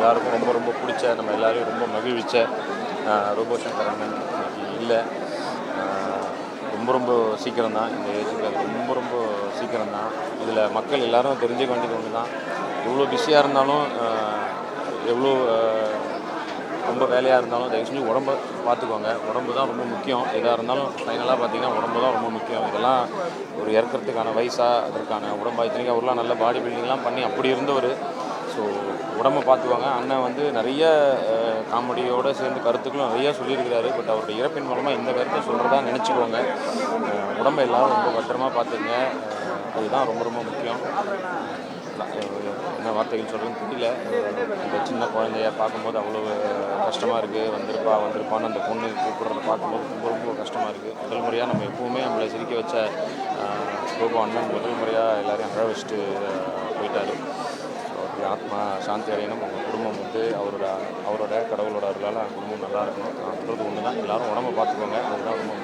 எல்லாருக்கும் ரொம்ப ரொம்ப பிடிச்ச, நம்ம எல்லாரையும் ரொம்ப மகிழ்விச்ச ரோபோ சங்கர் அண்ணன் இன்னைக்கு இல்லை. ரொம்ப ரொம்ப சீக்கிரம் தான், இந்த ஏஜுக்கு அது ரொம்ப ரொம்ப சீக்கிரம் தான். இதில் மக்கள் எல்லோரும் தெரிஞ்சுக்க வேண்டியது ஒன்று தான், எவ்வளோ பிஸியாக இருந்தாலும், எவ்வளோ ரொம்ப வேலையாக இருந்தாலும் தயவு செஞ்சு உடம்பை பார்த்துக்கோங்க. உடம்பு தான் ரொம்ப முக்கியம். எதாக இருந்தாலும் ஃபைனலாக பார்த்தீங்கன்னா உடம்பு தான் ரொம்ப முக்கியம். இதெல்லாம் ஒரு இறக்கிறதுக்கான வயசாக அதற்கான உடம்பா இத்தனைக்கும் அவர்லாம் நல்ல பாடி பில்டிங்லாம் பண்ணி அப்படி இருந்தவர். ஸோ உடம்பை பார்த்துக்குவாங்க. அண்ணன் வந்து நிறைய காமெடியோடு சேர்ந்து கருத்துக்களும் நிறையா சொல்லியிருக்கிறாரு. பட் அவருடைய இறப்பின் மூலமாக இந்த கருத்தை சொல்கிறதா நினச்சிக்கோங்க. உடம்பை எல்லோரும் ரொம்ப பத்திரமா பார்த்துக்குங்க. அதுதான் ரொம்ப ரொம்ப முக்கியம். என்ன வார்த்தைகள் சொல்கிறதுன்னு தெரியல. இந்த சின்ன குழந்தைய பார்க்கும்போது அவ்வளோ கஷ்டமாக இருக்குது. வந்திருப்பான்னு அந்த பொண்ணு கூப்பிட்றத பார்க்கும்போது ரொம்ப ரொம்ப கஷ்டமாக இருக்குது. முதல் முறையாக நம்ம எப்போவுமே நம்மளை சிரிக்க வச்ச ரோபோ அண்ணன் முதல் முறையாக எல்லோரையும் அழ வச்சுட்டு போயிட்டார். அவருடைய ஆத்மா சாந்தி அடையணும். அவங்க குடும்பம் வந்து அவரோட கடவுளோட அருளால் குடும்பம் நல்லா இருக்கணும். நான் சொல்கிறது ஒன்று தான், எல்லோரும் உடம்பை பார்த்துக்கோங்க. அதுதான் ரொம்ப